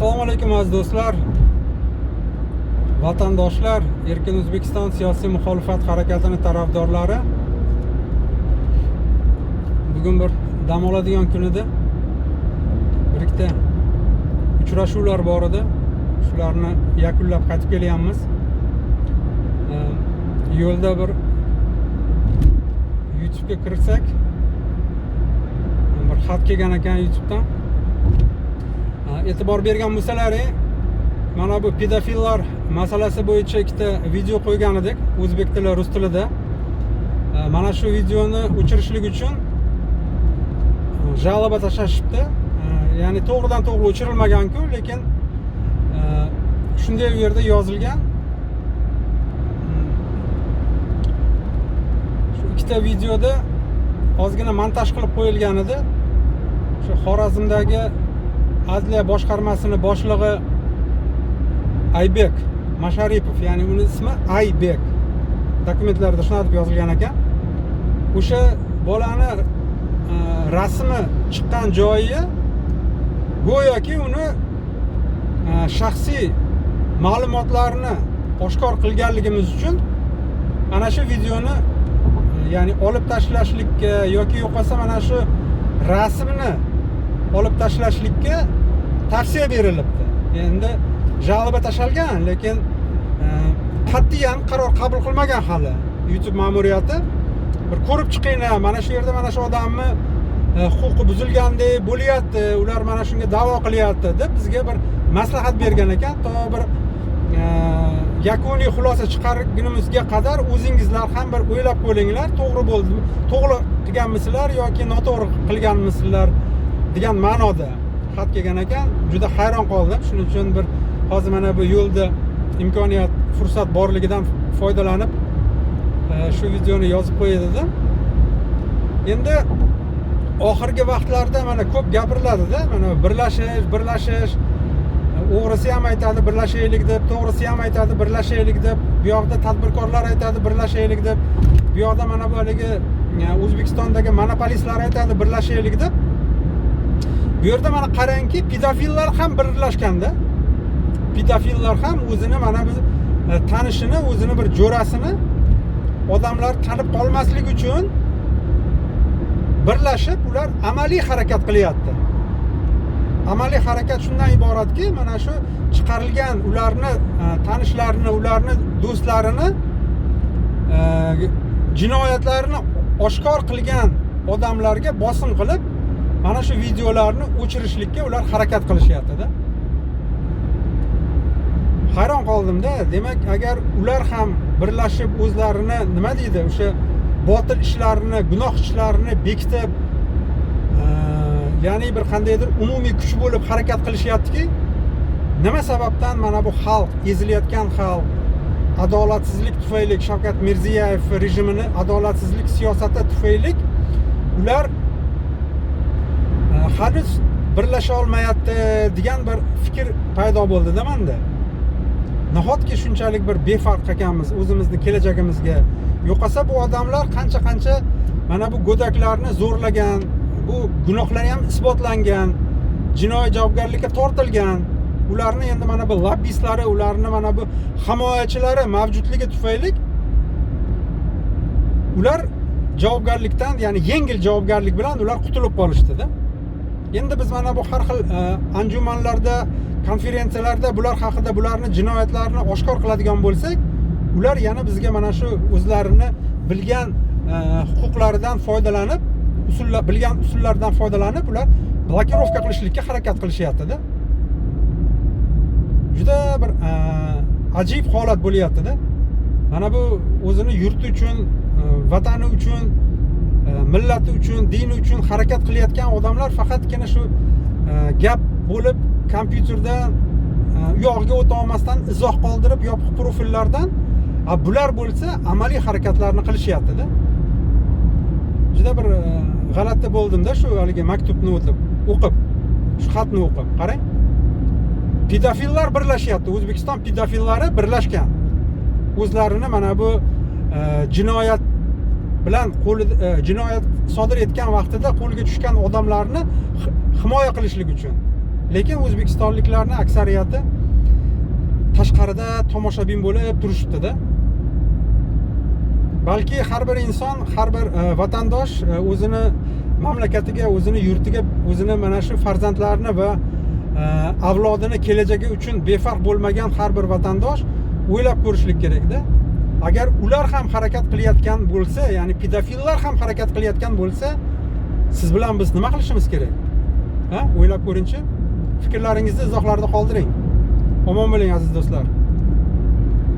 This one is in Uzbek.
Assalomu alaykum aziz do'stlar, vatandoshlar, Erkin O'zbekiston siyosiy muxolifat harakatining tarafdorlari. Bugun bir dam oladigan kun edi. Bir ikkita uchrashuvlar bor edi. Shularni yakunlab qaytib kelyapmiz. Yo'lda bir YouTube'ga kirsak, bir xat kelgan ekan YouTube'dan. E'tibor bergan bo'lsalaring, mana bu pedofillar masalasi bo'yicha ikkita video qo'ygan edik, o'zbek tili, rus tilida. Mana shu videoni o'chirishlik uchun жалоба tashlashibdi. Ya'ni to'g'ridan to'g'ri o'chirilmagan-ku, lekin shunday u yerda yozilgan. Shu ikkita videoda ozgina montaj qilib qo'yilgan edi. Shu Xorazmdagi Adliya boshqarmasini boshlig'i Aybek Masharipov, ya'ni uning ismi Aybek. Dokumentlarda shunday deb yozilgan ekan. O'sha bolani rasmi chiqqan joyi go'yoki uni shaxsiy ma'lumotlarini oshkor qilganligimiz uchun ana shu videoni ya'ni olib tashlashlikka yoki yo'qolsa mana shu rasmni olib tashlashlikka tavsiya berilibdi. Endi жалоба tashalgan, lekin qat'iyan qaror qabul qilmagan hali YouTube ma'muriyati. Bir ko'rib chiqinglar, mana shu yerda mana shu odamni huquqi buzilgandek bo'lyapti, ular mana shunga da'vo qilyapti deb bizga bir maslahat bergan ekan. To bir yakuniy xulosa chiqargunimizga qadar o'zingizlar ham bir o'ylab ko'ringlar, to'g'ri bo'ldimi, to'g'ri qilganmisizlar yoki noto'g'ri qilganmisizlar degan ma'noda xat kelgan ekan. Juda hayron qoldim. Shuning uchun bir hozir mana bu yo'lda imkoniyat, fursat borligidan foydalanib shu videoni yozib qo'yay dedim. Endi oxirgi vaqtlarda mana ko'p gapiriladi-da, mana birlashish, o'g'risi ham aytadi birlashaylik deb, to'g'risi ham aytadi birlashaylik deb, bu yoqda tadbirkorlar aytadi birlashaylik deb, bu yoqda mana bu haligi O'zbekistondagi monopolistlar aytadi birlashaylik deb. Bu yerda mana qarangki, pedofillar ham birlashganda. Pedofillar ham o'zini mana biz tanishini, o'zini bir jo'rasini odamlar tanib qolmaslik uchun birlashib ular amaliy harakat qilyapti. Amaliy harakat shundan iboratki, mana shu chiqarilgan ularni tanishlarini, ularni do'stlarini jinoyatlarini oshkor qilgan odamlarga bosim qilib, mana shu videolarni o'chirishlikka ular harakat qilishyapti-da. Hayron qoldim-da. Demak, agar ular ham birlashib o'zlarini nima deydi, o'sha botil ishlarini, gunoh ishlarini bekitib, ya'ni bir qandaydir umumiy kuch bo'lib harakat qilishyaptiki, nima sababdan mana bu xalq, ezilayotgan xalq, adolatsizlik tufayli, Shavkat Mirziyoyev rejimini adolatsizlik siyosati tufayli ular hanuz birlasha olmayapti degan bir fikr paydo bo'ldi-da menda. Nahotki shunchalik bir befarq ekanmiz o'zimizni kelajagimizga. Yo'qolsa bu odamlar qancha mana bu go'daklarni zo'rlagan, bu gunohlari ham isbotlangan, jinoiy javobgarlikka tortilgan. Ularni endi mana bu lobbistlari, ularni mana bu himoyachilari mavjudligi tufayli ular javobgarlikdan, ya'ni yengil javobgarlik bilan ular qutulib qolishdi-da. Endi biz mana bu har xil anjumanlarda, konferensiyalarda bular haqida, bularni jinoyatlarini oshkor qiladigan bo'lsak, ular yana bizga mana shu o'zlarini bilgan huquqlaridan foydalanib, bilgan usullardan foydalanib ular blokirovka qilishlikka harakat qilishyapti-da. Juda bir ajib holat bo'lyapti-da. Mana bu o'zini yurti uchun, vatani uchun, millati uchun, dini uchun harakat qilayotgan odamlar faqatgina shu gap bo'lib kompyuterdan u yog'iga o'ta olmasdan izoh qoldirib yopiq profillardan bular bo'lsa amaliy harakatlarni qilishyapti-da. Juda bir g'alati bo'ldim-da shu haligi maktubni o'qib, shu xatni o'qib. Qarang. Pedofillar birlashyapti. O'zbekiston pedofillari birlashgan. O'zlarini mana bu jinoyat bilan jinoyat sodir etgan vaqtida qo'lga tushgan odamlarni himoya qilishlik uchun. lekin o'zbekistonliklarning aksariyati tashqarida tomoshabin bo'lib turishibdi-da. Balki har bir inson, har bir vatandosh o'zini mamlakatiga, o'zini yurtiga, o'zini mana shu farzandlarini va avlodini kelajagi uchun befarq bo'lmagan har bir vatandosh o'ylab ko'rishlik kerak-da. Agar ular ham harakat qilayotgan bo'lsa, ya'ni pedofillar ham harakat qilayotgan bo'lsa, siz bilan biz nima qilishimiz kerak? Ha? O'ylab ko'ringchi. Fikrlaringizni izohlarda qoldiring. Omon bo'ling aziz do'stlar.